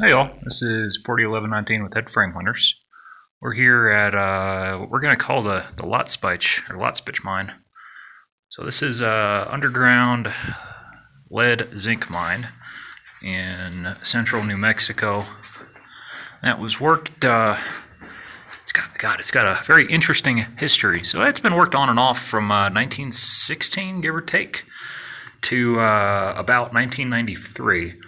Hey y'all, this is Porty 1119 with Head Frame Hunters. We're here at what we're going to call the Lotspich mine. So this is a underground lead zinc mine in central New Mexico. That was worked. It's got a very interesting history. So it's been worked on and off from 1916, give or take, to about 1993.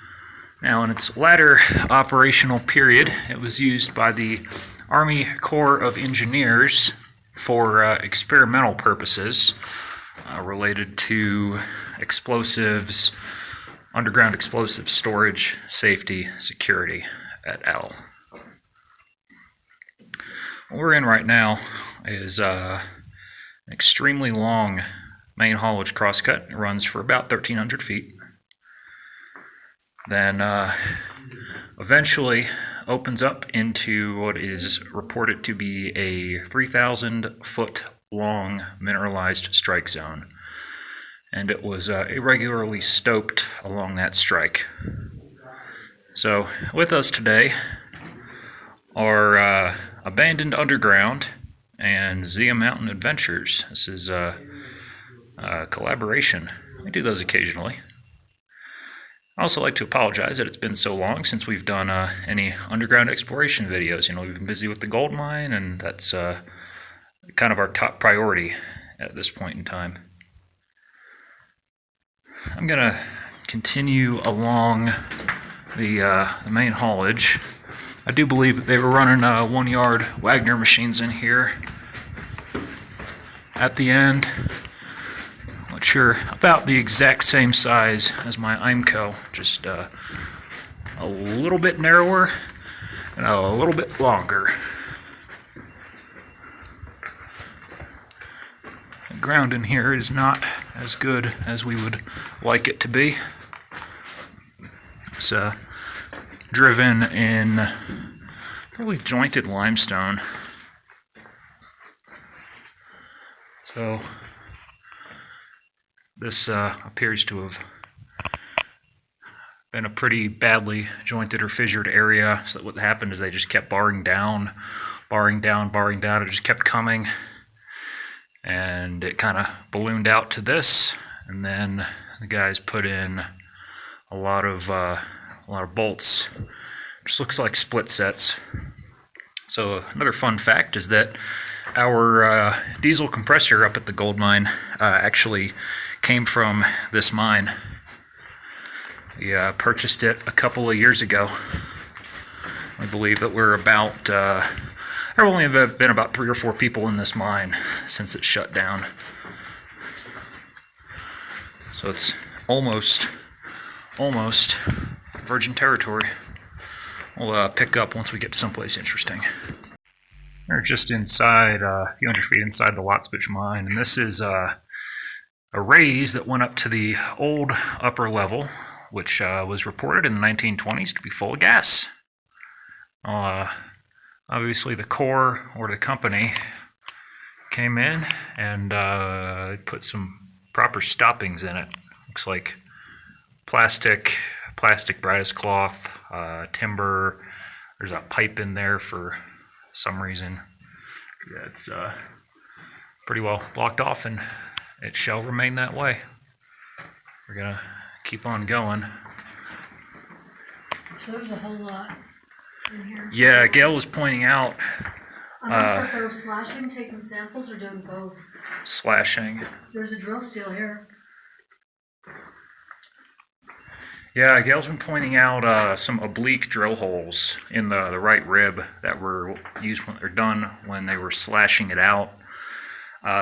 Now, in its latter operational period, it was used by the Army Corps of Engineers for experimental purposes related to explosives, underground explosive storage, safety, security, et al. What we're in right now is an extremely long main haulage crosscut. It runs for about 1,300 feet. Then eventually opens up into what is reported to be a 3,000-foot long mineralized strike zone. And it was irregularly stoped along that strike. So with us today are Abandoned Underground and Zia Mountain Adventures. This is a collaboration. We do those occasionally. I also like to apologize that it's been so long since we've done any underground exploration videos. We've been busy with the gold mine, and that's kind of our top priority at this point in time. I'm going to continue along the main haulage. I do believe that they were running 1-yard Wagner machines in here at the end. Not sure, about the exact same size as my EIMCO, just a little bit narrower and a little bit longer. The ground in here is not as good as we would like it to be. It's driven in really jointed limestone. So this appears to have been a pretty badly jointed or fissured area. So what happened is they just kept barring down. It just kept coming. And it kind of ballooned out to this. And then the guys put in a lot of bolts. Just looks like split sets. So another fun fact is that our diesel compressor up at the gold mine actually came from this mine. We purchased it a couple of years ago. I believe that we're about, there have only been about 3 or 4 people in this mine since it shut down. So it's almost virgin territory. We'll pick up once we get to someplace interesting. We're just inside, a few hundred feet inside the Lotspich mine, and this is a raise that went up to the old upper level, which was reported in the 1920s to be full of gas. Obviously the Corps, or the company, came in and put some proper stoppings in it. Looks like plastic brightest cloth, timber. There's a pipe in there for some reason. Yeah, it's pretty well blocked off, and it shall remain that way. We're gonna keep on going. So there's a whole lot in here. Yeah, Gail was pointing out. I'm not sure if they were slashing, taking samples, or doing both. Slashing. There's a drill steel here. Yeah, Gail's been pointing out some oblique drill holes in the right rib that were used when they're done when they were slashing it out.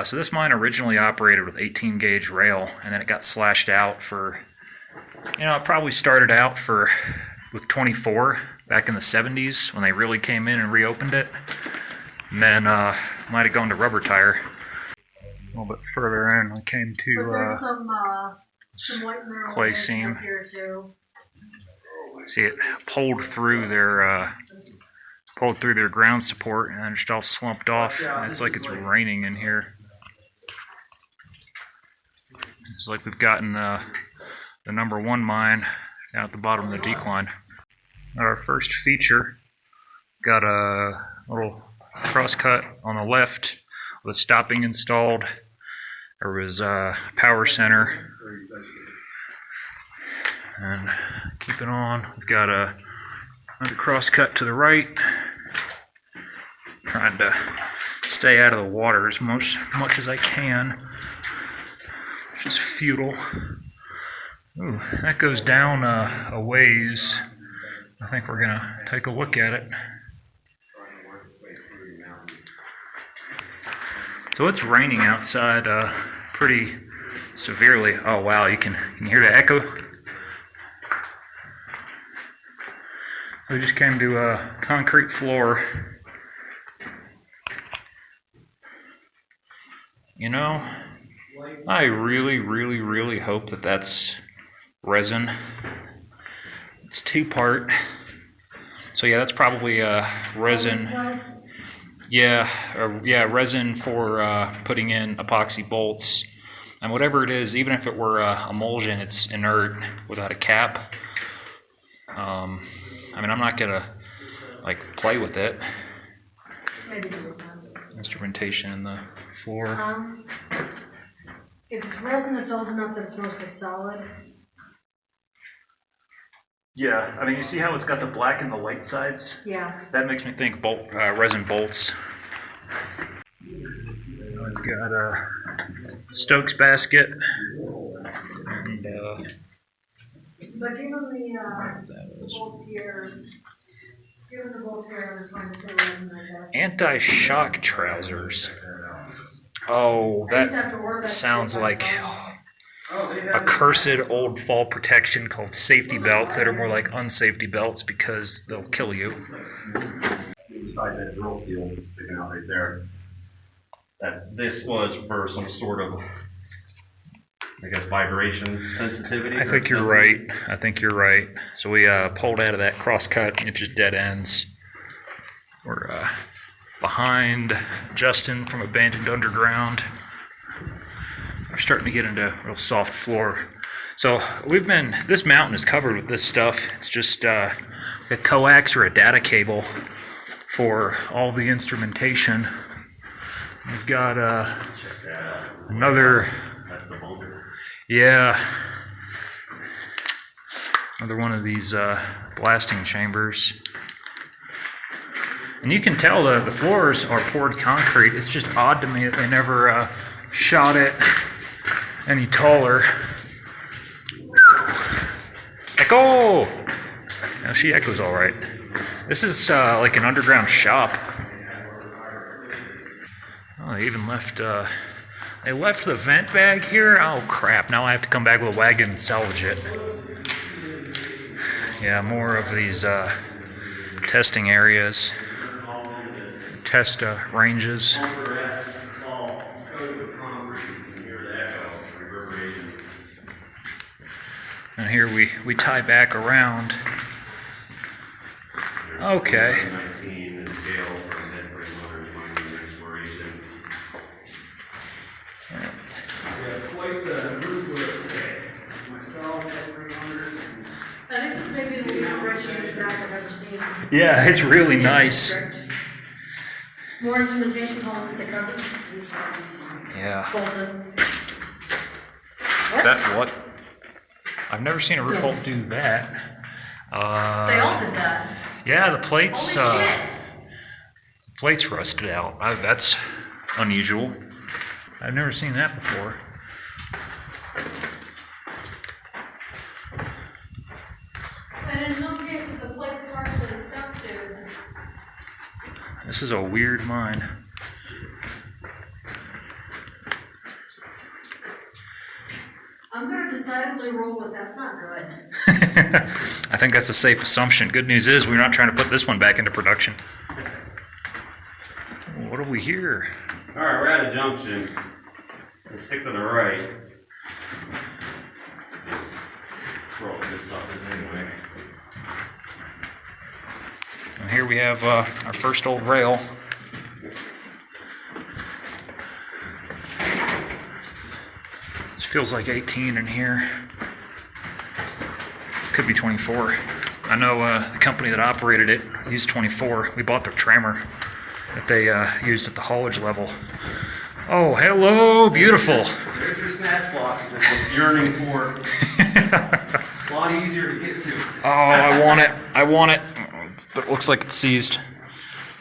So this mine originally operated with 18 gauge rail, and then it got slashed out for, it probably started out with 24 back in the 70s when they really came in and reopened it. And then might have gone to rubber tire. A little bit further in, we came to some white mineral clay seam. Here too. See, it pulled through their ground support, and then just all slumped off. And it's like it's raining in here. It's like we've gotten the number 1 mine down at the bottom of the decline. our first feature. Got a little crosscut on the left with stopping installed. There was a power center. And keep it on. We've got another crosscut to the right. Trying to stay out of the water as much as I can, which is futile. Ooh, that goes down a ways. I think we're gonna take a look at it. So it's raining outside pretty severely. Oh wow, you can hear the echo. We just came to a concrete floor. You know, I really hope that that's resin. It's two-part. So yeah, that's probably resin. Yeah, resin for putting in epoxy bolts. And whatever it is, even if it were emulsion, it's inert without a cap. I mean, I'm not gonna like play with it. Instrumentation in the floor. If it's resin that's old enough that it's mostly solid. Yeah, I mean, you see how it's got the black and the white sides? Yeah. That makes me think resin bolts. I've got a Stokes basket. And, but given the bolts here, anti-shock trousers. Oh, that sounds like a cursed old fall protection called safety belts that are more like unsafety belts because they'll kill you. Beside that drill steel sticking out right there, that this was for some sort of, I guess, vibration sensitivity. I think you're right. I think you're right. So we pulled out of that cross cut. It just dead ends. We're behind Justin from Abandoned Underground. We're starting to get into real soft floor. So this mountain is covered with this stuff. It's just a coax or a data cable for all the instrumentation. We've got another. That's the bunker. Yeah. Another one of these blasting chambers. And you can tell the floors are poured concrete. It's just odd to me that they never shot it any taller. Echo! No, she echoes all right. This is like an underground shop. Oh, they even left. They left the vent bag here. Oh crap! Now I have to come back with a wagon and salvage it. Yeah, more of these testing areas, test ranges. And here we tie back around. Okay. I think this may be the least bridge back I've ever seen. Yeah, it's really nice. More instrumentation calls with the cover. Yeah. Bolted. What? I've never seen a roof bolt do that. They all did that. Yeah, the plates. Holy shit. Plates rusted out. That's unusual. I've never seen that before. And in some cases, the plates are actually stuck to. This is a weird mine. I'm going to decidedly roll with that's not good. I think that's a safe assumption. Good news is we're not trying to put this one back into production. What do we hear? All right, we're at a junction. Let's stick to the right. Where all this stuff is anyway. And here we have our first old rail. This feels like 18 in here. Could be 24. I know the company that operated it used 24. We bought their trammer that they used at the haulage level. Oh, hello, beautiful. There's your snatch block that you're yearning for. A lot easier to get to. Oh, I want it. I want it. It looks like it's seized.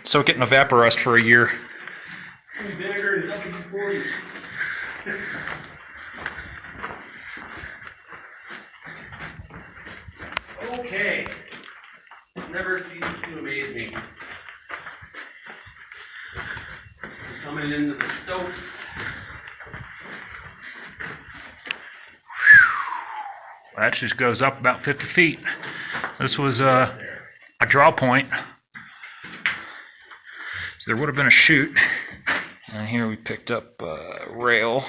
Soak it in evaporust for a year. Vinegar and WD-40. Okay. Never ceases to amaze me. We're coming into the stokes. That just goes up about 50 feet. This was a draw point. So there would have been a chute. And here we picked up a rail.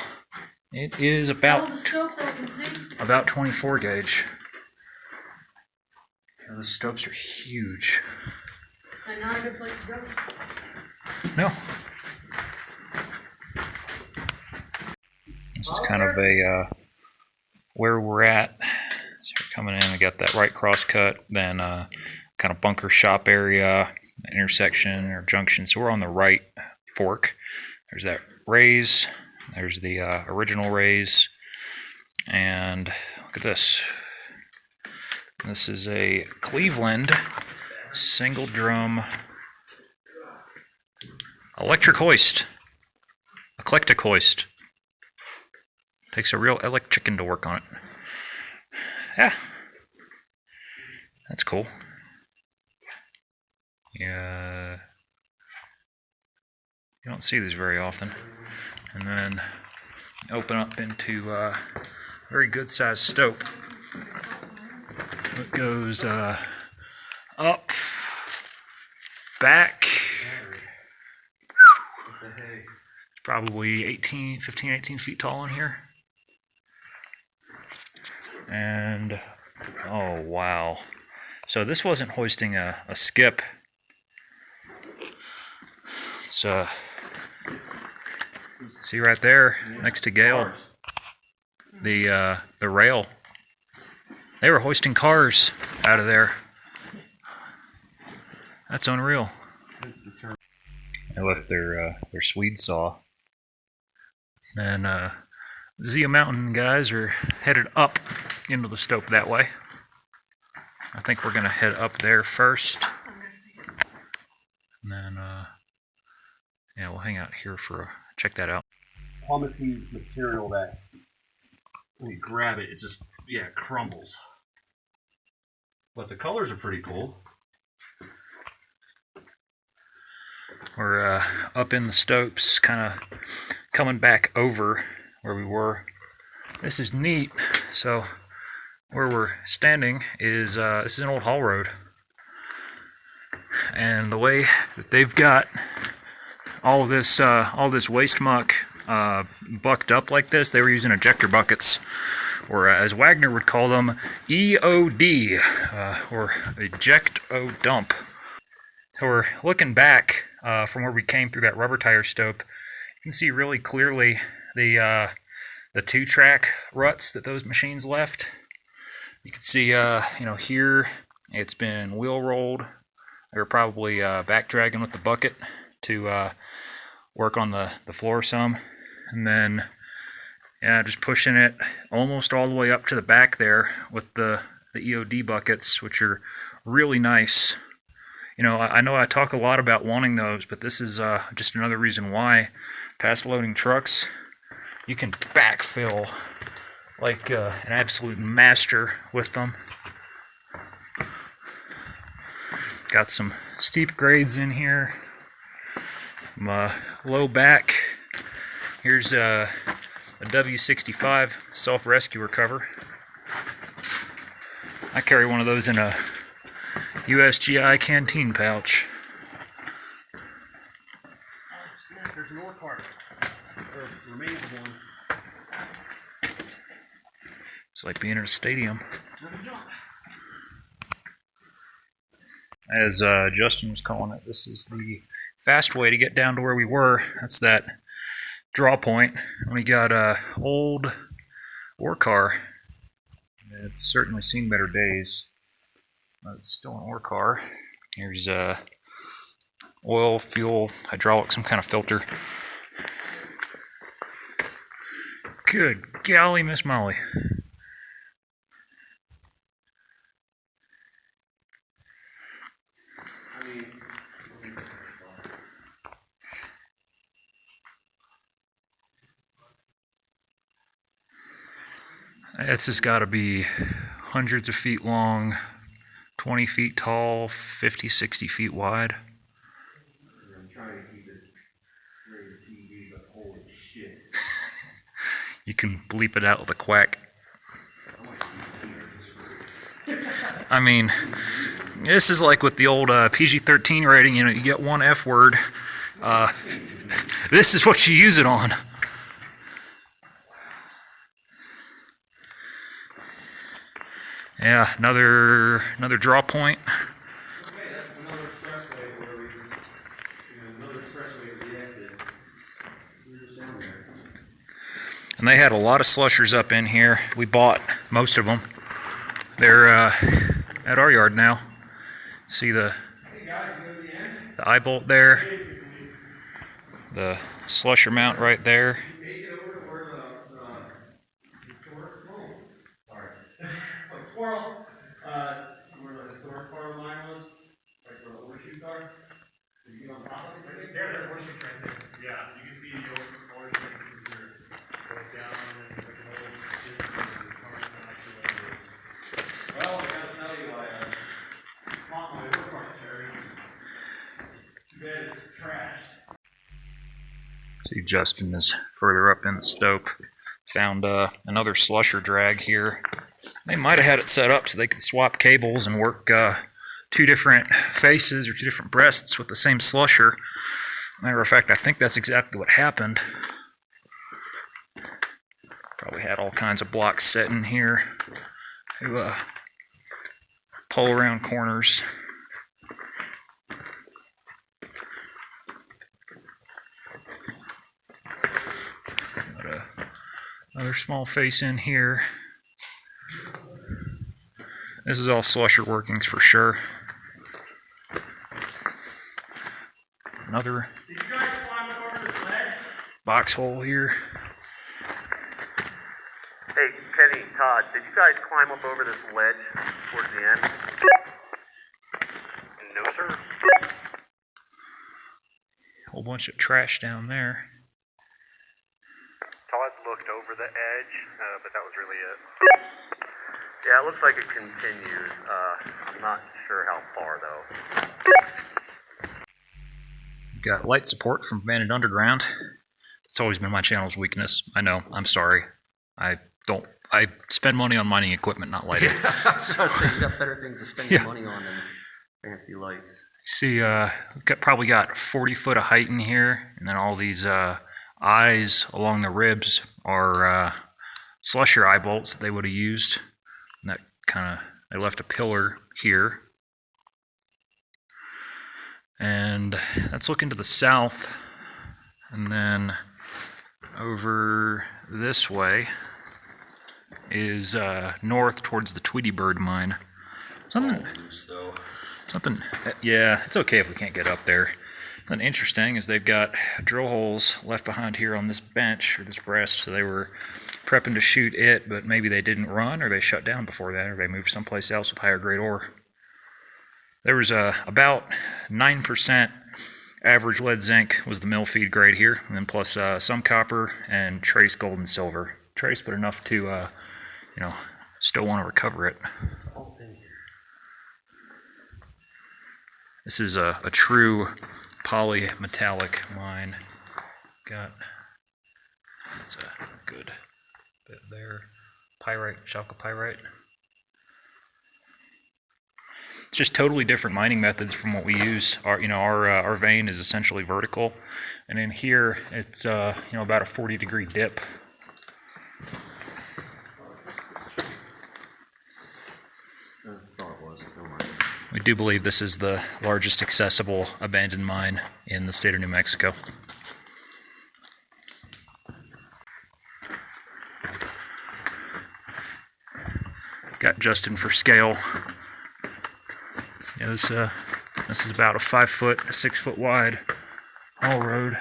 It is All about the stuff that I can see. about 24 gauge. The stokes are huge. And not a good place to go. No. This is kind of a where we're at. So we're coming in, we got that right cross cut, then kind of bunker shop area, intersection or junction. So we're on the right fork. There's that raise. There's the original raise. And look at this. This is a Cleveland single drum electric hoist. Eclectic hoist. Takes a real electrician to work on it. Yeah. That's cool. Yeah. You don't see these very often. And then open up into a very good sized stope. It goes up, back, probably 18 feet tall in here. And, oh wow. So this wasn't hoisting a skip. It's, see right there, next to Gale, the rail. They were hoisting cars out of there. That's unreal. They left their Swede saw. And Zia Mountain guys are headed up into the stope that way. I think we're gonna head up there first. And then yeah, we'll hang out here for check that out. Pumicy material that when you grab it, it just crumbles. But the colors are pretty cool. We're up in the stopes, kind of coming back over where we were. This is neat. So where we're standing is this is an old haul road, and the way that they've got all this waste muck bucked up like this, they were using ejector buckets, or as Wagner would call them, EOD, or eject-o dump. So we're looking back from where we came through that rubber tire stope. You can see really clearly the 2-track ruts that those machines left. You can see, here it's been wheel rolled. They were probably back dragging with the bucket to work on the floor some, and then just pushing it almost all the way up to the back there with the EOD buckets, which are really nice. I know I talk a lot about wanting those, but this is just another reason why. Past loading trucks, you can backfill like an absolute master with them. Got some steep grades in here. Low back. Here's a W65 self-rescuer cover. I carry one of those in a USGI canteen pouch. There's an ore cart, or remains of one. It's like being in a stadium. As Justin was calling it, this is the fast way to get down to where we were. That's that draw point. We got a old ore car. It's certainly seen better days. It's still an ore car. Here's oil, fuel, hydraulic, some kind of filter. Good golly, Miss Molly. This has got to be hundreds of feet long, 20 feet tall, 50, 60 feet wide. I'm trying to keep this rated PG, but holy shit. You can bleep it out with a quack. I mean, this is like with the old PG-13 rating, you get one F word. This is what you use it on. Yeah, another draw point. Okay, that's another expressway where another expressway is the exit. We're just down there. And they had a lot of slushers up in here. We bought most of them. They're at our yard now. See the eye bolt there, the slusher mount right there. Where the historic farm line was, like where the horseshoes are. Did you get on top of it? There's a horseshoe right there. Yeah, you can see the old horseshoe cruiser goes down and it's like an old ship versus car actually. Well, I gotta tell you, I bought my work car Terry. Too bad it's trashed. See, Justin is further up in the stope. Found another slusher drag here. They might have had it set up so they could swap cables and work two different faces or two different breasts with the same slusher. Matter of fact, I think that's exactly what happened. Probably had all kinds of blocks set in here to pull around corners. Got another small face in here. This is all slusher workings for sure. Another Did you guys climb up over this ledge? box hole here. Hey, Kenny, Todd, did you guys climb up over this ledge towards the end? No, sir. Whole bunch of trash down there. Todd looked over the edge, but that was really it. Yeah, it looks like it continues. I'm not sure how far, though. Got light support from Abandoned Underground. It's always been my channel's weakness. I know, I'm sorry. I spend money on mining equipment, not lighting. So I say you got better things to spend your money on than fancy lights. See, probably got 40 foot of height in here, and then all these eyes along the ribs are slusher eye bolts that they would have used. And that they left a pillar here. And that's looking to the south, and then over this way is north towards the Tweety Bird mine. Something, yeah, it's okay if we can't get up there. Something interesting is they've got drill holes left behind here on this bench, or this breast, so they were prepping to shoot it, but maybe they didn't run, or they shut down before that, or they moved someplace else with higher grade ore. There was about 9% average lead zinc was the mill feed grade here, and then plus some copper and trace gold and silver. Trace, but enough to, still want to recover it. It's all in here. This is a true polymetallic mine. That's a good bit there. Pyrite, chalcopyrite. It's just totally different mining methods from what we use. Our vein is essentially vertical, and in here it's about a 40-degree dip. We do believe this is the largest accessible abandoned mine in the state of New Mexico. Got Justin for scale. Yeah, this is about a 5 foot, 6 foot wide haul road.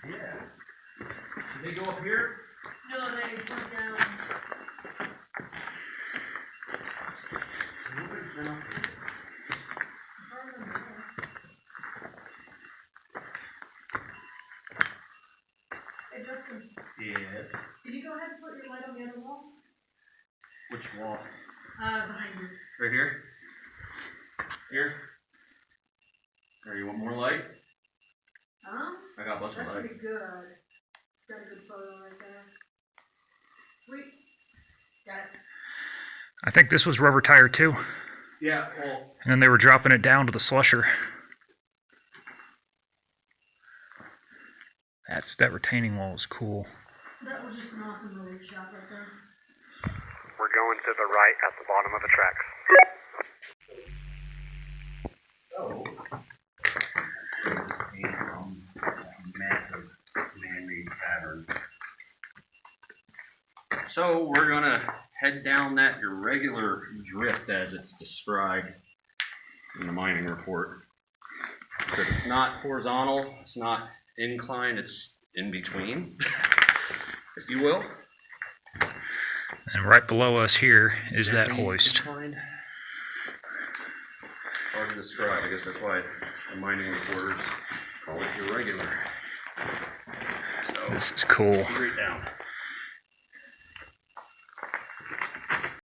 Yeah. Did they go up here? No, they went down. Hey Justin, Yes. can you go ahead and put your light on the other wall? Which wall? Behind you. Right here? Here? Or you want more light? I got a bunch of That should light. be good. Got a good photo right there. Sweet. Got it. I think this was rubber tire too. Yeah, well, And then they were dropping it down to the Slusher. That retaining wall is cool. That was just an awesome relief shot right there. We're going to the right at the bottom of the tracks. Massive man-made cavern. So we're gonna head down that irregular drift as it's described in the mining report. So it's not horizontal, it's not incline, it's in between, if you will. And right below us here is that Gently hoist. inclined. Hard to describe, I guess that's why the mining reporters call it irregular. So, This is cool. straight down.